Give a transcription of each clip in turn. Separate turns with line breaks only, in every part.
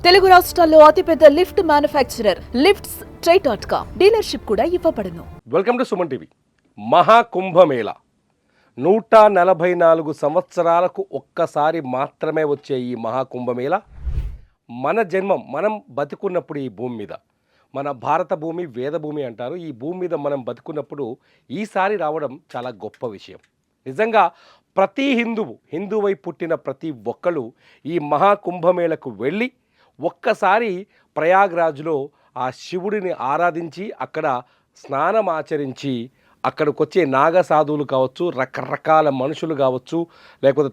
తెలుగు రాష్ట్రాల్లో అతిపెద్ద lift manufacturer lifts ట్రై.com dealership కూడా ఇవ్వబడును.
Welcome to Suman TV. Maha Kumbh Mela 144 సంవత్సరాలకు ఒక్కసారి మాత్రమే వచ్చే ఈ మహాకుంభమేళ మన జన్మం, మనం బతుకున్నప్పుడు ఈ భూమి మీద, మన భారత భూమి వేద భూమి అంటారు. ఈ భూమి మీద మనం బతుకున్నప్పుడు ఈసారి రావడం చాలా గొప్ప విషయం. నిజంగా ప్రతి హిందువై పుట్టిన ప్రతి ఒక్కరు ఈ మహాకుంభమేళకు వెళ్ళి ఒక్కసారి ప్రయాగ్రాజ్లో ఆ శివుడిని ఆరాధించి అక్కడ స్నానం ఆచరించి అక్కడికి వచ్చే నాగ సాధువులు కావచ్చు, రకరకాల మనుషులు కావచ్చు, లేకపోతే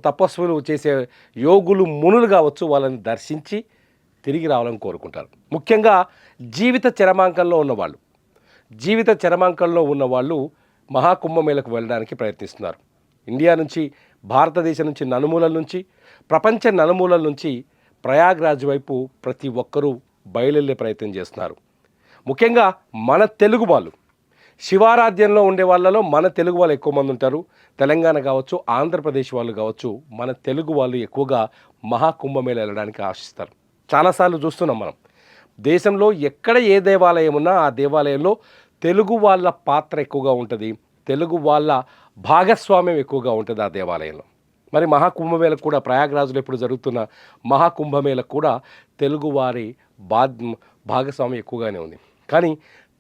తపస్సులు చేసే యోగులు మునులు కావచ్చు, వాళ్ళని దర్శించి తిరిగి రావాలని కోరుకుంటారు. ముఖ్యంగా జీవిత చరమాంకంలో ఉన్నవాళ్ళు మహాకుంభమేళకు వెళ్ళడానికి ప్రయత్నిస్తున్నారు. ఇండియా నుంచి, భారతదేశం నుంచి, నలుమూలల నుంచి, ప్రపంచ నలుమూలల నుంచి ప్రయాగ్రాజ్ వైపు ప్రతి ఒక్కరూ బయలుదేరే ప్రయత్నం చేస్తున్నారు. ముఖ్యంగా మన తెలుగు వాళ్ళు, శివారాధ్యంలో ఉండే వాళ్ళలో మన తెలుగు వాళ్ళు ఎక్కువ మంది ఉంటారు. తెలంగాణ కావచ్చు, ఆంధ్రప్రదేశ్ వాళ్ళు కావచ్చు, మన తెలుగు వాళ్ళు ఎక్కువగా మహాకుంభమేళ వెళ్ళడానికి ఆశిస్తారు. చాలాసార్లు చూస్తున్నాం మనం. దేశంలో ఎక్కడ ఏ దేవాలయం ఉన్నా ఆ దేవాలయంలో తెలుగు వాళ్ళ పాత్ర ఎక్కువగా ఉంటుంది, తెలుగు వాళ్ళ భాగస్వామ్యం ఎక్కువగా ఉంటుంది ఆ దేవాలయంలో. మరి మహాకుంభమేళ కూడా ప్రయాగ్రాజ్లో ఇప్పుడు జరుగుతున్న మహాకుంభమేళ కూడా తెలుగువారి భాగస్వామ్యం ఎక్కువగానే ఉంది. కానీ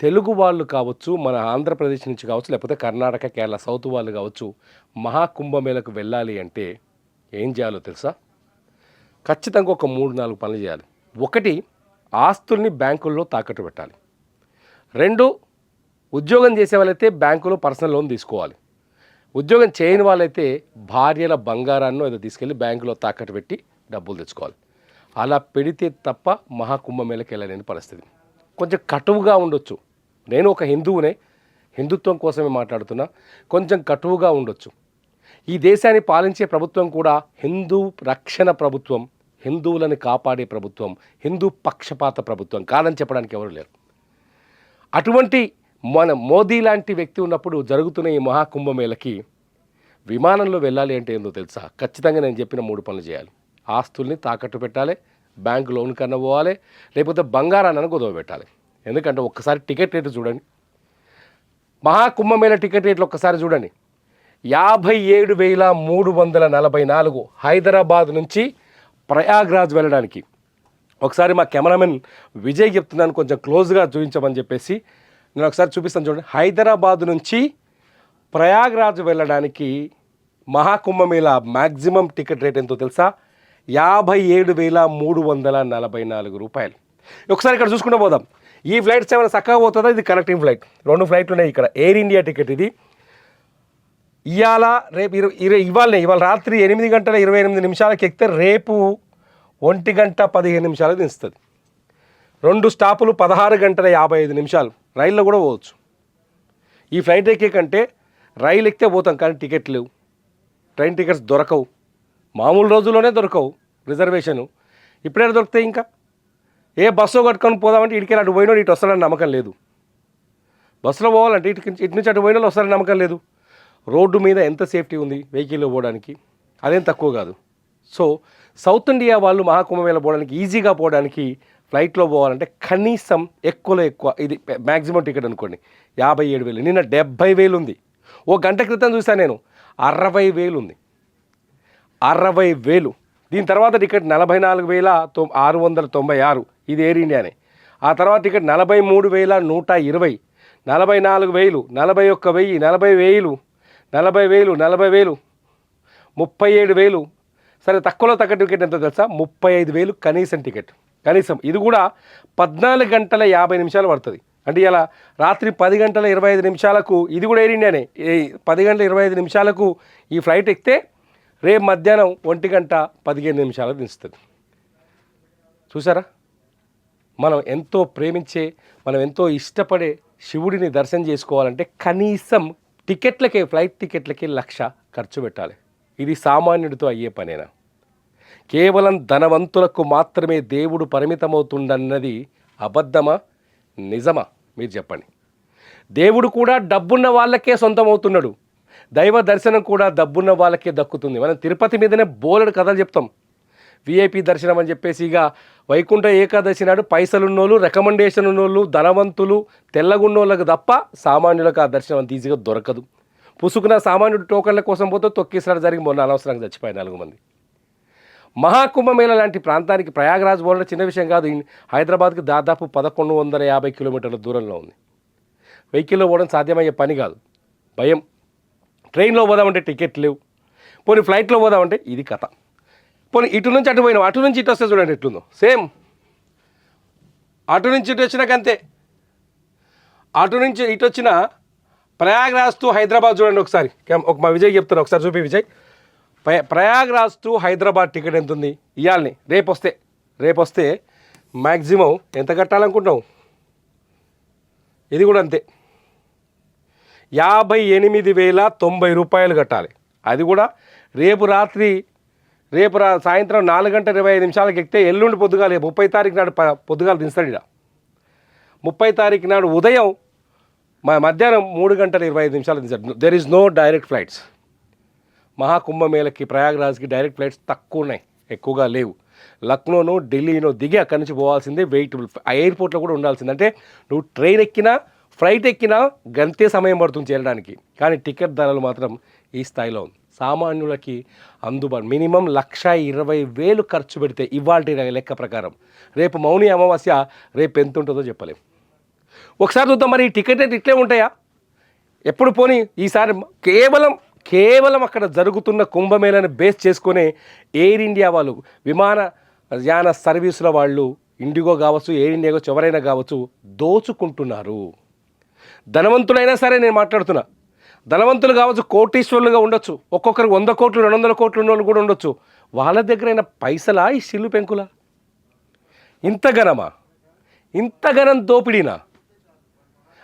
తెలుగు వాళ్ళు కావచ్చు, మన ఆంధ్రప్రదేశ్ నుంచి కావచ్చు, లేకపోతే కర్ణాటక, కేరళ, సౌత్ వాళ్ళు కావచ్చు, మహాకుంభమేళకు వెళ్ళాలి అంటే ఏం చేయాలో తెలుసా? ఖచ్చితంగా ఒక 3-4 పనులు చేయాలి. 1, ఆస్తుల్ని బ్యాంకుల్లో తాకట్టు పెట్టాలి. 2, ఉద్యోగం చేసే వాళ్ళైతే బ్యాంకులో పర్సనల్ లోన్ తీసుకోవాలి. ఉద్యోగం చేయని వాళ్ళైతే భార్యల బంగారాన్ని ఏదో తీసుకెళ్ళి బ్యాంకులో తాకట్టు పెట్టి డబ్బులు తెచ్చుకోవాలి. అలా పెడితే తప్ప మహాకుంభమేళకి వెళ్ళలేని పరిస్థితి. కొంచెం కటువుగా ఉండొచ్చు. నేను ఒక హిందువునే, హిందుత్వం కోసమే మాట్లాడుతున్నా. కొంచెం కటువుగా ఉండొచ్చు. ఈ దేశాన్ని పాలించే ప్రభుత్వం కూడా హిందూ రక్షణ ప్రభుత్వం, హిందువులను కాపాడే ప్రభుత్వం, హిందూ పక్షపాత ప్రభుత్వం కాదని చెప్పడానికి ఎవరు లేరు. అటువంటి మన మోదీ లాంటి వ్యక్తి ఉన్నప్పుడు జరుగుతున్న ఈ మహాకుంభమేళకి విమానంలో వెళ్ళాలి అంటే ఏందో తెలుసా? ఖచ్చితంగా నేను చెప్పిన 3 పనులు చేయాలి. ఆస్తుల్ని తాకట్టు పెట్టాలి, బ్యాంకు లోన్ కన్నా పోవాలి, లేకపోతే బంగారాన్ని కుదవ పెట్టాలి. ఎందుకంటే ఒక్కసారి టికెట్ రేటు చూడండి. మహాకుంభమేళ టికెట్ రేట్లు ఒక్కసారి చూడండి. 57,344 హైదరాబాద్ నుంచి ప్రయాగ్రాజ్ వెళ్ళడానికి. ఒకసారి మా కెమెరామెన్ విజయ్ చెప్తున్నాను, కొంచెం క్లోజ్గా చూపించమని చెప్పేసి నేను ఒకసారి చూపిస్తాను చూడండి. హైదరాబాద్ నుంచి ప్రయాగ్రాజ్ వెళ్ళడానికి మహాకుంభమేళ మ్యాక్సిమం టికెట్ రేట్ ఎంతో తెలుసా? 57,344 రూపాయలు. ఒకసారి ఇక్కడ చూసుకుంటూ పోదాం. ఈ ఫ్లైట్స్ ఏమైనా చక్కగా పోతుందా? ఇది కనెక్టింగ్ ఫ్లైట్. 2 ఫ్లైట్లు ఉన్నాయి ఇక్కడ. ఎయిర్ ఇండియా టికెట్ ఇది. ఇవాళ రాత్రి 8:28 ఎక్కితే రేపు 1:15 దించుతుంది. 2 స్టాపులు 16:55. రైల్లో కూడా పోవచ్చు. ఈ ఫ్లైట్ ఎక్కే కంటే రైలు ఎక్కితే పోతాం, కానీ టికెట్ లేవు, ట్రైన్ టికెట్స్ దొరకవు. మామూలు రోజుల్లోనే దొరకవు రిజర్వేషను. ఇప్పుడైనా దొరుకుతాయి. ఇంకా ఏ బస్సు కట్టుకొని పోదామంటే ఇటుకెళ్ళి అటు పోయినా ఇటు వస్తారని నమ్మకం లేదు. బస్సులో పోవాలంటే ఇటు నుంచి అటు పోయినా వస్తారని నమ్మకం లేదు. రోడ్డు మీద ఎంత సేఫ్టీ ఉంది వెహికల్లో పోవడానికి, అదేం తక్కువ కాదు. సో సౌత్ ఇండియా వాళ్ళు మహాకుంభమేళ పోవడానికి, ఈజీగా పోవడానికి ఫ్లైట్లో పోవాలంటే కనీసం ఎక్కువలో ఎక్కువ ఇది మ్యాక్సిమం టికెట్ అనుకోండి 57,000. నిన్న 70,000 ఉంది. ఓ గంట క్రితం చూసాను నేను, 60,000 ఉంది. 60,000. దీని తర్వాత టికెట్ 44,696. ఇది ఎయిర్ ఇండియానే. ఆ తర్వాత టికెట్ 43,120, 44,000, 41,000, 40,000, 40,000, 40,000, 37,000. సరే, తక్కువలో తగ్గ టికెట్ ఎంత తెలుసా? 35,000 కనీసం టికెట్. కనీసం ఇది కూడా 14:50 పడుతుంది. అంటే ఇలా రాత్రి 10:25 ఇది కూడా ఎయిర్ ఇండియానే. 10:25 ఈ ఫ్లైట్ ఎక్కితే రేపు మధ్యాహ్నం 1:15 దించుతుంది. చూసారా? మనం ఎంతో ప్రేమించే, మనం ఎంతో ఇష్టపడే శివుడిని దర్శనం చేసుకోవాలంటే కనీసం టికెట్లకే, ఫ్లైట్ టికెట్లకే 1,00,000 ఖర్చు పెట్టాలి. ఇది సామాన్యుడితో అయ్యే పనేనా? కేవలం ధనవంతులకు మాత్రమే దేవుడు పరిమితమవుతుండన్నది అబద్ధమా నిజమా? మీరు చెప్పండి. దేవుడు కూడా డబ్బున్న వాళ్ళకే సొంతమవుతున్నాడు. దైవ దర్శనం కూడా డబ్బున్న వాళ్ళకే దక్కుతుంది. మనం తిరుపతి మీదనే బోలెడు కథలు చెప్తాం. విఐపి దర్శనం అని చెప్పేసి ఇక వైకుంఠ ఏకాదశి నాడు పైసలున్నోళ్ళు రికమెండేషన్ ఉన్నోళ్ళు ధనవంతులు తెల్లగున్నోళ్ళకు తప్ప సామాన్యులకు ఆ దర్శనం అంత ఈజీగా దొరకదు. పుసుకున్న సామాన్యుడు టోకన్ల కోసం పోతే తొక్కేసారి జరిగి మొన్న అనవసరంగా చచ్చిపోయారు 4 మంది. మహాకుంభమేళ లాంటి ప్రాంతానికి ప్రయాగరాజ్ పోవడం చిన్న విషయం కాదు. హైదరాబాద్కి దాదాపు 1150 కిలోమీటర్ల దూరంలో ఉంది. వెహికల్లో పోవడం సాధ్యమయ్యే పని కాదు, భయం. ట్రైన్లో పోదామంటే టికెట్ లేవు, పోనీ ఫ్లైట్లో పోదామంటే ఇది కథ. పోనీ ఇటు నుంచి అటు పోయినాం, అటు నుంచి ఇటు వస్తే చూడండి ఎట్లుందో సేమ్. అటు నుంచి ఇటు వచ్చినాకంతే, అటు నుంచి ఇటు వచ్చిన ప్రయాగరాజ్ టు హైదరాబాద్ చూడండి ఒకసారి. ఒక మా విజయ్ చెప్తున్నా, ఒకసారి చూపి విజయ్. ప్రయాగరాజ్ టు హైదరాబాద్ టికెట్ ఎంత ఉంది ఇవ్వాలని? రేపు వస్తే మ్యాక్సిమం ఎంత కట్టాలనుకుంటున్నావు? ఇది కూడా అంతే, 58,090 రూపాయలు కట్టాలి. అది కూడా రేపు సాయంత్రం 4:25 ఎక్కితే ఎల్లుండి పొద్దుగాలి 30 తారీఖు నాడు పొద్దుగాలు దించుతాడు. ఇక్కడ 30 తారీఖు నాడు ఉదయం మధ్యాహ్నం 3:25 దించాడు. There is no direct flights. మహాకుంభమేళకి ప్రయాగరాజ్కి డైరెక్ట్ ఫ్లైట్స్ తక్కువ ఉన్నాయి, ఎక్కువగా లేవు. లక్నోనో ఢిల్లీనో దిగి అక్కడి నుంచి పోవాల్సిందే, వెయిట్ ఎయిర్పోర్ట్లో కూడా ఉండాల్సిందే. అంటే నువ్వు ట్రైన్ ఎక్కినా ఫ్లైట్ ఎక్కినా గంతే సమయం పడుతుంది చేరడానికి. కానీ టికెట్ ధరలు మాత్రం ఈ స్థాయిలో ఉంది. సామాన్యులకి అందుబాటు మినిమం 1,20,000 ఖర్చు పెడితే ఇవాల్టి లెక్క ప్రకారం రేపు మౌని అమావాస్య రేపు ఎంత ఉంటుందో చెప్పలేం. ఒకసారి చూద్దాం మరి ఈ టికెట్ రేట్ ఇట్లే ఉంటాయా ఎప్పుడు? పోనీ ఈసారి కేవలం అక్కడ జరుగుతున్న కుంభమేళను బేస్ చేసుకునే ఎయిర్ ఇండియా వాళ్ళు, విమానయాన సర్వీసుల వాళ్ళు, ఇండిగో కావచ్చు, ఎయిర్ ఇండియా కావచ్చు, ఎవరైనా కావచ్చు, దోచుకుంటున్నారు. ధనవంతులైనా సరే నేను మాట్లాడుతున్నా, ధనవంతులు కావచ్చు, కోటీశ్వరులుగా ఉండొచ్చు, ఒక్కొక్కరికి 100 కోట్లు 200 కోట్లు ఉన్న వాళ్ళు కూడా ఉండొచ్చు. వాళ్ళ దగ్గరైన పైసలా ఈ సిల్లు పెంకులా? ఇంతగనం దోపిడీనా?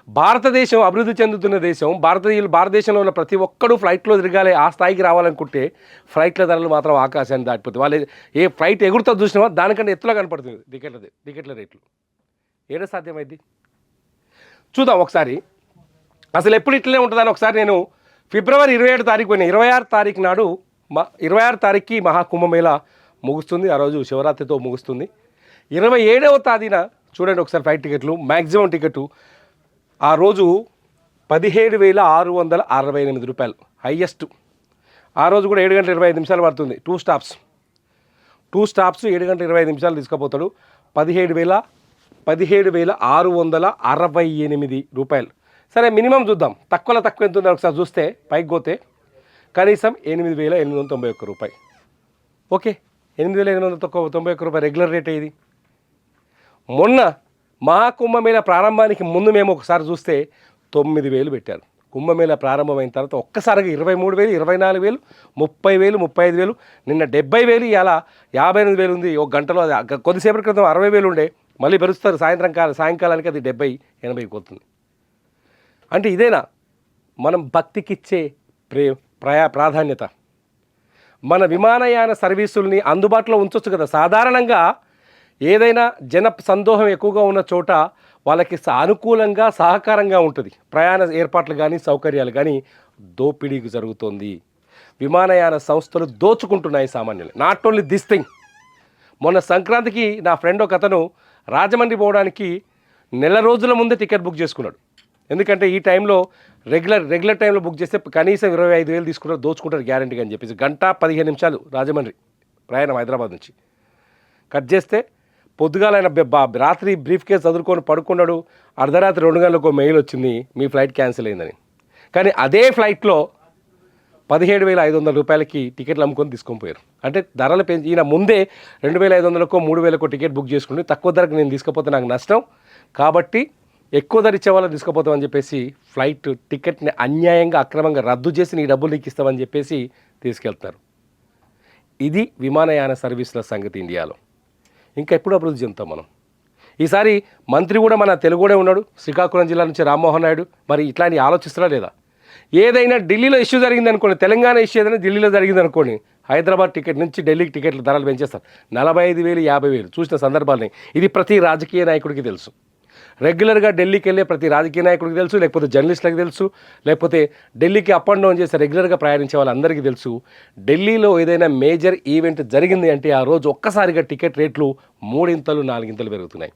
భారతదేశం అభివృద్ధి చెందుతున్న దేశం, భారతదేశంలో ఉన్న ప్రతి ఒక్కడూ ఫ్లైట్లో తిరగాలి, ఆ స్థాయికి రావాలనుకుంటే ఫ్లైట్ల ధరలు మాత్రం ఆకాశాన్ని దాటిపోతుంది. వాళ్ళు ఏ ఫ్లైట్ ఎగురుతో చూసినా దానికంటే ఎత్తులో కనపడుతుంది టికెట్ల రేట్లు. ఏదో సాధ్యమైంది చూద్దాం ఒకసారి. అసలు ఎప్పుడు ఇట్లనే ఉంటుందని ఒకసారి నేను ఫిబ్రవరి 27 తారీఖు పోయినా. 26 తారీఖు నాడు 26 తారీఖుకి మహాకుంభమేళ ముగుస్తుంది. ఆ రోజు శివరాత్రితో ముగుస్తుంది. 27వ తేదీన చూడండి ఒకసారి ఫ్లైట్ టికెట్లు, మ్యాక్సిమం టికెట్ ఆ రోజు 17,668 రూపాయలు హైయెస్ట్. ఆ రోజు కూడా 7:25 పడుతుంది. 2 స్టాప్స్ 7:25 తీసుకుపోతాడు. 17,668 రూపాయలు. సరే మినిమం చూద్దాం, తక్కువ ఎంత ఉందో ఒకసారి చూస్తే పైకి పోతే కనీసం 8,891 రూపాయలు. ఓకే, 8,891 రూపాయలు రెగ్యులర్ రేట్ ఇది. మొన్న మహాకుంభమేళ ప్రారంభానికి ముందు మేము ఒకసారి చూస్తే 9,000 పెట్టారు. కుంభమేళ ప్రారంభమైన తర్వాత ఒక్కసారిగా 23,000, 24,000, 30,000, 35,000, నిన్న 70,000, ఇలా 58,000 ఉంది. ఒక గంటలో కొద్దిసేపటి క్రితం 60,000 ఉండే, మళ్ళీ పెరుస్తారు సాయంకాలానికి అది 70-80 పోతుంది. అంటే ఇదేనా మనం భక్తికిచ్చే ప్రాధాన్యత? మన విమానయాన సర్వీసుల్ని అందుబాటులో ఉంచవచ్చు కదా. సాధారణంగా ఏదైనా జన సందోహం ఎక్కువగా ఉన్న చోట వాళ్ళకి అనుకూలంగా సహకారంగా ఉంటుంది. ప్రయాణ ఏర్పాట్లు కానీ సౌకర్యాలు కానీ దోపిడీకి జరుగుతుంది. విమానయాన సంస్థలు దోచుకుంటున్నాయి సామాన్యులు. Not only this thing. మొన్న సంక్రాంతికి నా ఫ్రెండ్ ఒక అతను రాజమండ్రి పోవడానికి నెల రోజుల ముందే టికెట్ బుక్ చేసుకున్నాడు. ఎందుకంటే ఈ టైంలో రెగ్యులర్ టైంలో బుక్ చేస్తే కనీసం 25,000 తీసుకుంటారు, దోచుకుంటారు గ్యారంటీగా అని చెప్పేసి. 1:15 రాజమండ్రి ప్రయాణం హైదరాబాద్ నుంచి. కట్ చేస్తే పొద్దుగాల ఆయన రాత్రి బ్రీఫ్ కేస్ చదువుకొని పడుకున్నాడు. అర్ధరాత్రి 2 గంటలకు మెయిల్ వచ్చింది, మీ ఫ్లైట్ క్యాన్సిల్ అయిందని. కానీ అదే ఫ్లైట్లో 17,500 రూపాయలకి టికెట్లు అమ్ముకొని తీసుకొని పోయారు. అంటే ధరలు పెంచి ఈయన ముందే 2,500కో 3,000కో టికెట్ బుక్ చేసుకుని తక్కువ ధరకు నేను తీసుకపోతే నాకు నష్టం కాబట్టి ఎక్కువ ధర ఇచ్చే వాళ్ళని తీసుకుపోతామని చెప్పేసి ఫ్లైట్ టికెట్ని అన్యాయంగా అక్రమంగా రద్దు చేసి నీ డబ్బులు నీకు ఇస్తామని చెప్పేసి తీసుకెళ్తారు. ఇది విమానయాన సర్వీసుల సంగతి ఇండియాలో. ఇంకా ఎప్పుడు అభివృద్ధి చెందుతాం మనం? ఈసారి మంత్రి కూడా మన తెలుగుడే ఉన్నాడు, శ్రీకాకుళం జిల్లా నుంచి రామ్మోహన్ నాయుడు. మరి ఇట్లాంటి ఆలోచిస్తారా లేదా? ఏదైనా ఢిల్లీలో ఇష్యూ జరిగింది అనుకోండి, తెలంగాణ ఇష్యూ ఏదైనా ఢిల్లీలో జరిగింది అనుకోండి, హైదరాబాద్ టికెట్ నుంచి ఢిల్లీకి టికెట్ల ధరలు పెంచేస్తారు. 45,000, 50,000 చూసిన సందర్భాలని ఇది ప్రతి రాజకీయ నాయకుడికి తెలుసు. రెగ్యులర్గా ఢిల్లీకి వెళ్ళే ప్రతి రాజకీయ నాయకుడికి తెలుసు, లేకపోతే జర్నలిస్టులకు తెలుసు, లేకపోతే ఢిల్లీకి అప్ అండ్ డౌన్ చేసే రెగ్యులర్గా ప్రయాణించే వాళ్ళందరికీ తెలుసు. ఢిల్లీలో ఏదైనా మేజర్ ఈవెంట్ జరిగింది అంటే ఆ రోజు ఒక్కసారిగా టికెట్ రేట్లు 3 4 పెరుగుతున్నాయి.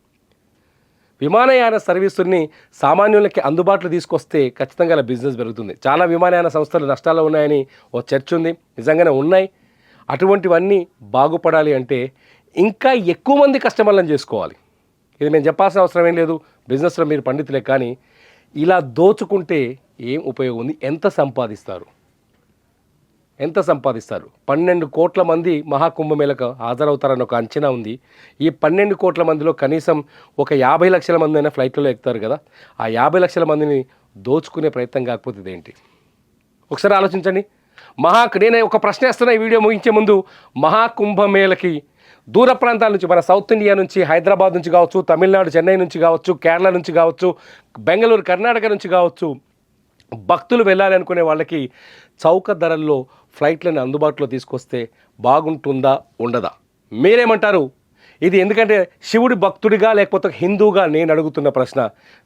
విమానయాన సర్వీసుల్ని సామాన్యులకి అందుబాటులో తీసుకొస్తే ఖచ్చితంగా అలా బిజినెస్ పెరుగుతుంది. చాలా విమానయాన సంస్థలు నష్టాల్లో ఉన్నాయని ఓ చర్చ ఉంది, నిజంగానే ఉన్నాయి. అటువంటివన్నీ బాగుపడాలి అంటే ఇంకా ఎక్కువ మంది కస్టమర్లను చేసుకోవాలి. ఇది నేను చెప్పాల్సిన అవసరం ఏం లేదు, బిజినెస్లో మీరు పండితులే. కానీ ఇలా దోచుకుంటే ఏం ఉపయోగం ఉంది? ఎంత సంపాదిస్తారు? 12 కోట్ల మంది మహాకుంభమేళకు హాజరవుతారని ఒక అంచనా ఉంది. ఈ 12 కోట్ల మందిలో కనీసం ఒక 50 లక్షల మంది అయినా ఫ్లైట్లో ఎక్కుతారు కదా. ఆ 50 లక్షల మందిని దోచుకునే ప్రయత్నం కాకపోతే ఇదేంటి? ఒకసారి ఆలోచించండి. నేను ఒక ప్రశ్న వేస్తున్నా ఈ వీడియో ముగించే ముందు. మహాకుంభమేళకి దూర ప్రాంతాల నుంచి, మన సౌత్ ఇండియా నుంచి, హైదరాబాద్ నుంచి కావచ్చు, తమిళనాడు చెన్నై నుంచి కావచ్చు, కేరళ నుంచి కావచ్చు, బెంగళూరు కర్ణాటక నుంచి కావచ్చు, భక్తులు వెళ్ళాలి అనుకునే వాళ్ళకి చౌక ధరల్లో ఫ్లైట్లను అందుబాటులో తీసుకొస్తే బాగుంటుందా ఉండదా? మీరేమంటారు? ఇది ఎందుకంటే శివుడి భక్తుడిగా లేకపోతే హిందూగా నేను అడుగుతున్న ప్రశ్న.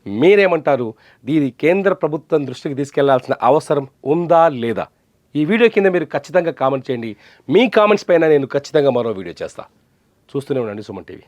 మీరేమంటారు? ఇది కేంద్ర ప్రభుత్వం దృష్టికి తీసుకెళ్లాల్సిన అవసరం ఉందా లేదా? ఈ వీడియో కింద మీరు ఖచ్చితంగా కామెంట్ చేయండి. మీ కామెంట్స్ పైన నేను ఖచ్చితంగా మరో వీడియో చేస్తా. చూస్తూనే ఉండండి సుమన్ టీవీ.